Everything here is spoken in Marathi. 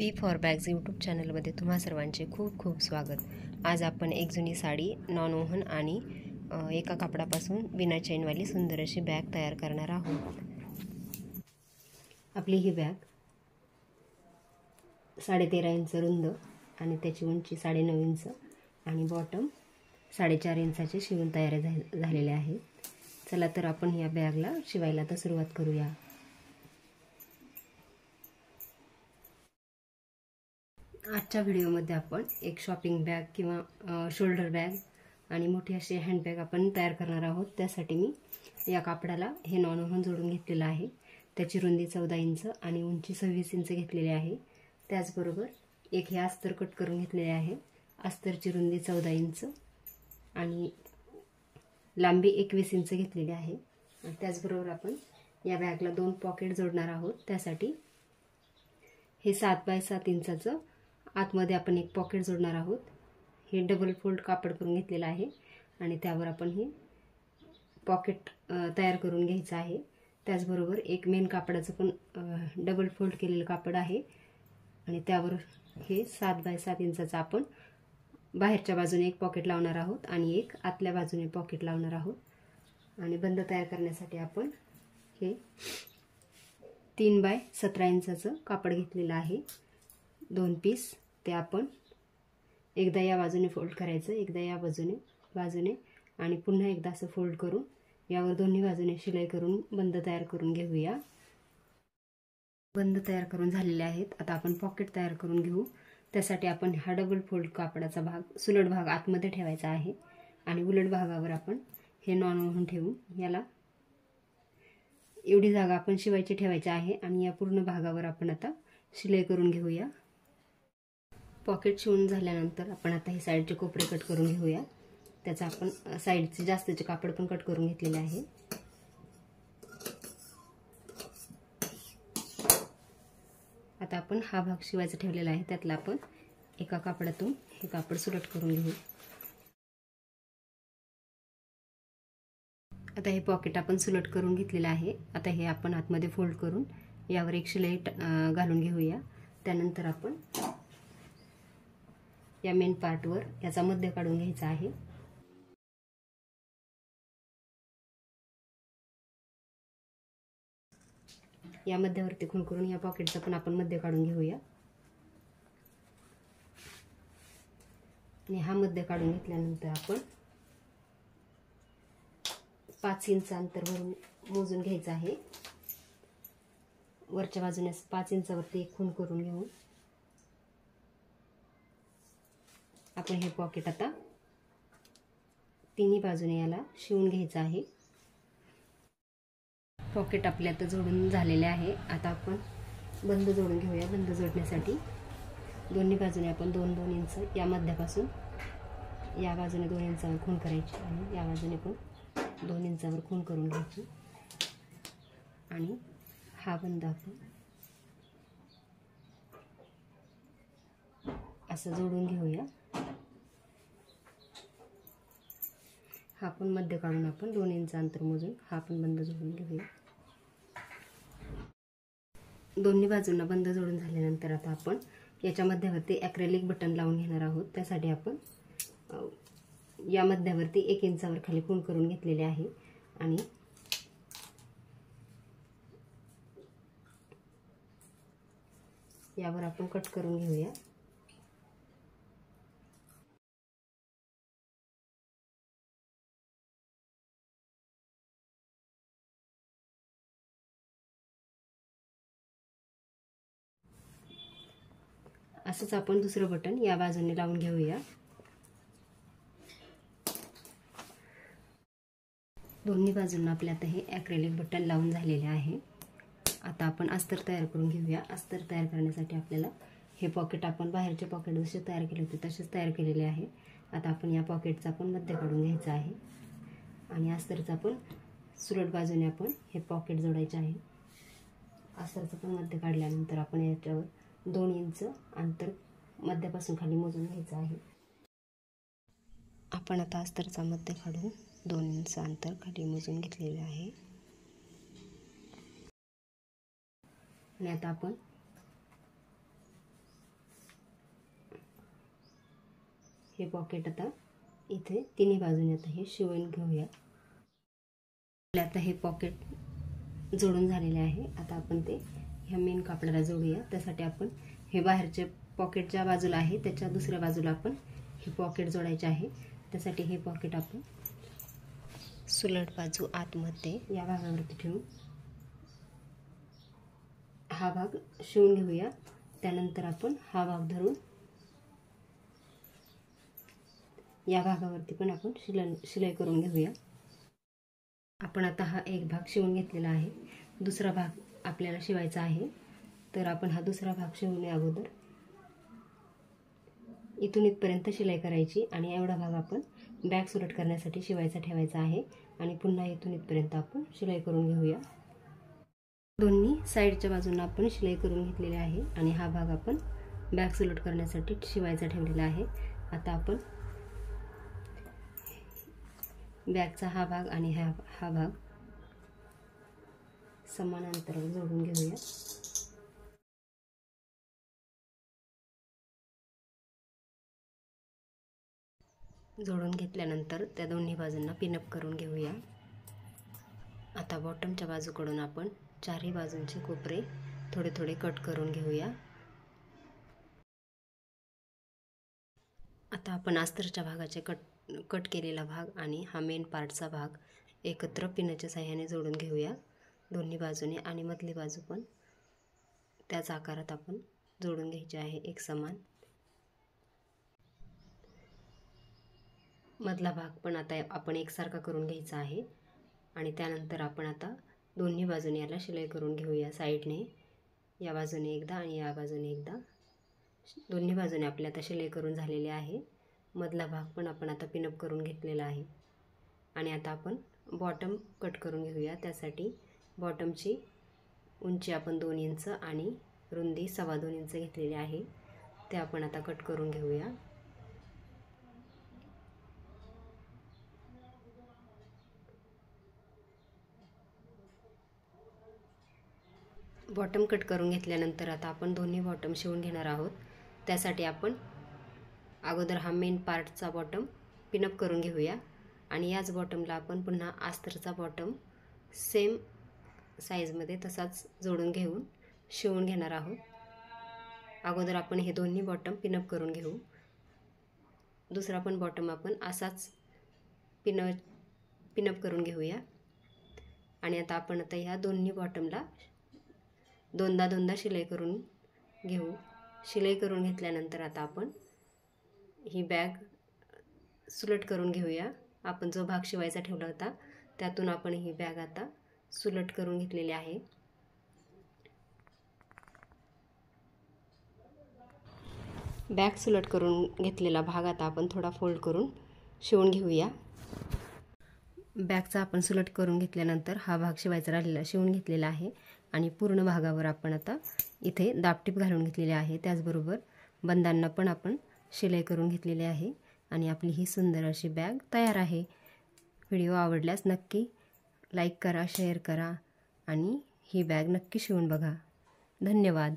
बी फॉर बॅग्स यूट्यूब चॅनलमध्ये तुम्हा सर्वांचे खूप खूप स्वागत। आज आपण एक जुनी साडी नॉन ओव्हन आणि एका कापडापासून बिना चेनवाली सुंदर अशी बॅग तयार करणार आहोत। आपली ही बॅग 13.5 इंच रुंद आणि त्याची उंची 9.5 इंच आणि बॉटम 4.5 इंचाचे शिवून तयार झालेले आहे। चला तर आपण या बॅगला शिवायला तर सुरुवात करूया। आजच्या व्हिडिओमध्ये आपण एक शॉपिंग बॅग किंवा शोल्डर बॅग आणि मोठी अशी हँडबॅग आपण तयार करणार आहोत। त्यासाठी मी या कापडाला हे नॉन ओव्हन जोडून घेतलेलं आहे। त्याची रुंदी 14 इंच आणि उंची 26 इंच घेतलेली आहे। त्याचबरोबर एक हे अस्तर कट करून घेतलेले आहे। अस्तरची रुंदी 14 इंच आणि लांबी 21 इंच घेतलेली आहे। त्याचबरोबर आपण या बॅगला 2 पॉकेट जोडणार आहोत। त्यासाठी हे 7 बाय 7 इंचाचं आतमध्ये आपण एक पॉकेट जोडणार आहोत। हे डबल फोल्ड कापड करून घेतलेलं आहे आणि त्यावर आपण हे पॉकेट तयार करून घ्यायचं आहे। त्याचबरोबर एक मेन कापडाचं पण डबल फोल्ड केलेलं कापड आहे आणि त्यावर हे 7 बाय 7 इंचाचं आपण बाहेरच्या बाजूने एक पॉकेट लावणार आहोत आणि एक आतल्या बाजूने पॉकेट लावणार आहोत। आणि बंद तयार करण्यासाठी आपण हे 3 बाय 17 इंचाचं कापड घेतलेलं आहे। 2 पीस ते आपण एकदा या बाजूने फोल्ड करायचं, एकदा या बाजूने आणि पुन्हा एकदा असं फोल्ड करून यावर दोन्ही बाजूने शिलाई करून बंद तयार करून घेऊया। बंद तयार करून झालेले आहेत। आता आपण पॉकेट तयार करून घेऊ। त्यासाठी आपण हा डबल फोल्ड कापडाचा भाग सुलट भाग आतमध्ये ठेवायचा आहे आणि उलट भागावर आपण हे नॉन ओव्हन ठेवून याला एवढी जागा आपण शिवायची ठेवायची आहे आणि या पूर्ण भागावर आपण आता शिलाई करून घेऊया। पॉकेट शिवून झाल्यानंतर आपण आता हे साइडचे कोपरे कट करून घेऊया। त्याचा आपण साइडचे जास्तचे कापड पण कट करून घेतलेले आहे। आता आपण हा भाग शिवायचा ठेवलेला आहे, त्यातला आपण एका कापडातून हे कापड सुलट करून घेऊ। आता हे पॉकेट आपण सुलट करून घेतलेलं आहे। आता हे आपण आतमध्ये फोल्ड करून यावर एक शिलाई घालून घेऊया। त्यानंतर आपण या मेन पार्टवर याचा मध्य काढून घ्यायचा आहे। या मध्यावरती खूण करून या पॉकेटचा पण आपण मध्य काढून घेऊया आणि हा मध्य काढून घेतल्यानंतर आपण 5 इंच अंतर भरून मोजून घ्यायचं आहे। वरच्या बाजूने 5 इंचावरती एक खूण करून घेऊ। आपण हे पॉकेट आता तिन्ही बाजूने याला शिवून घ्यायचं आहे। पॉकेट आपल्या आता जोडून झालेले आहे। आता आपण बंद जोडून घेऊया। बंद जोडण्यासाठी दोन्ही बाजूने आपण 2-2 इंच या मध्यापासून या बाजूने 2 इंचावर खूण करायची आणि या बाजूने पण 2 इंचावर खूण करून घ्यायची आणि हा बंद आपण असं जोडून घेऊया। हा पण मध्य काढून आपण 2 इंच अंतर मोजून हा पण बंद जोडून घेऊया। दोन्ही बाजूंना बंद जोडून झाल्यानंतर आता आपण याच्या मध्यावरती ॲक्रेलिक बटन लावून घेणार आहोत। त्यासाठी आपण या मध्यावरती 1 इंचावर खाली खूण करून घेतलेले आहे आणि यावर आपण कट करून घेऊया। असंच आपण दुसरं बटन या बाजूने लावून घेऊया। दोन्ही बाजूंना आपल्या आता हे ॲक्रेलिक बटन लावून झालेले आहे। आता आपण अस्तर तयार करून घेऊया। अस्तर तयार करण्यासाठी आपल्याला हे पॉकेट आपण बाहेरचे पॉकेट जसे तयार केले होते तसेच तयार केलेले आहे। आता आपण या पॉकेटचा पण मध्य काढून घ्यायचा आहे आणि अस्तरचा पण सुलट बाजूने आपण हे पॉकेट जोडायचे आहे। अस्तरचं पण मध्य काढल्यानंतर आपण याच्यावर 2 इंच अंतर मध्यापासून खाली मोजून घ्यायचं आहे। आपण आता अस्तरचा मध्य काढून 2 इंच अंतर खाली मोजून घेतलेले आहे आणि आता आपण हे पॉकेट आता इथे तिन्ही बाजूने आता हे शिवून घेऊया. आता हे पॉकेट जोडून झालेले आहे. आता आपण ते ह्या मेन कापडाला जोडूया. त्यासाठी आपण हे बाहेरचे पॉकेट ज्या बाजूला आहे त्याच्या दुसऱ्या बाजूला आपण हे पॉकेट जोडायचे आहे. त्यासाठी हे पॉकेट आपण सुलट बाजू आतमध्ये या भागावरती ठेवून हा भाग शिवून घेऊया. त्यानंतर आपण हा भाग धरून या भागावरती पण आपण शिलाई करून घेऊया. आपण आता हा एक भाग शिवून घेतलेला आहे. दुसरा भाग आपल्याला शिवायचा आहे. तर आपण हा दुसरा भाग शिवण्या अगोदर इथून इथपर्यंत शिलाई करायची आणि एवढा भाग आपण बॅग सुलट करण्यासाठी शिवायचा ठेवायचा आहे. आणि पुन्हा इथून इथपर्यंत आपण शिलाई करून घेऊया. दोन्ही साईडच्या बाजूंना आपण शिलाई करून घेतलेली आहे आणि हा भाग आपण बॅग सुलट करण्यासाठी शिवायचा ठेवलेला आहे. आता आपण बॅगचा हा भाग आणि हा भाग समान अंतरावर जोडून घेऊया. जोडून घेतल्यानंतर त्या दोन्ही बाजूंना पिनअप करून घेऊया. आता बॉटमच्या बाजूकडून आपण चारही बाजूंचे कोपरे थोडे थोडे कट करून घेऊया. आता आपण अस्तरच्या भागाचे कट केलेला भाग आणि हा मेन पार्टचा भाग एकत्र पिनाच्या साहाय्याने जोडून घेऊया दोन्ही बाजूने. आणि मधली बाजू पण त्याच आकारात आपण जोडून घ्यायची आहे एक समान. मधला भाग पण आता आपण एकसारखा करून घ्यायचा आहे. आणि त्यानंतर आपण आता दोन्ही बाजूने याला शिलाई करून घेऊया साईडने. या बाजूने एकदा आणि या बाजूने एकदा. दोन्ही बाजूने आपल्या आता शिलाई करून झालेली आहे. मधला भाग पण आपण आता पिनअप करून घेतलेला आहे. आणि आता आपण बॉटम कट करून घेऊया. त्यासाठी बॉटमची उंची आपण 2 इंच आणि रुंदी 2.25 इंच घेतलेली आहे. ते आपण आता कट करून घेऊया. बॉटम कट करून घेतल्यानंतर आता आपण दोन्ही बॉटम शिवून घेणार आहोत. त्यासाठी आपण अगोदर हा मेन पार्टचा बॉटम पिनअप करून घेऊया आणि याच बॉटमला आपण पुन्हा अस्तरचा बॉटम सेम साईजमध्ये तसाच जोडून घेऊन शिवून घेणार आहोत. अगोदर आपण हे दोन्ही बॉटम पिनअप करून घेऊ. दुसरा पण बॉटम आपण असाच पिनअप करून घेऊया. आणि आता आपण ह्या दोन्ही बॉटमला दोनदा शिलाई करून घेऊ. शिलाई करून घेतल्यानंतर आता आपण ही बॅग सुलट करून घेऊया. आपण जो भाग शिवायचा ठेवला होता त्यातून आपण ही बॅग आता सुलट करून घेतलेली आहे. बॅग सुलट करून घेतलेला भाग आता आपण थोडा फोल्ड करून शिवून घेऊया. बॅगचा आपण सुलट करून घेतल्यानंतर हा भाग शिवायचा राहिलेला शिवून घेतलेला आहे. आणि पूर्ण भागावर आपण आता इथे दाबटीप घालून घेतलेली आहे. त्याचबरोबर बंदांना पण आपण शिलाई करून घेतलेली आहे. आणि आपली ही सुंदर अशी बॅग तयार आहे. व्हिडिओ आवडल्यास नक्की लाईक करा, शेअर करा आणि ही बॅग नक्की शिवून बघा. धन्यवाद.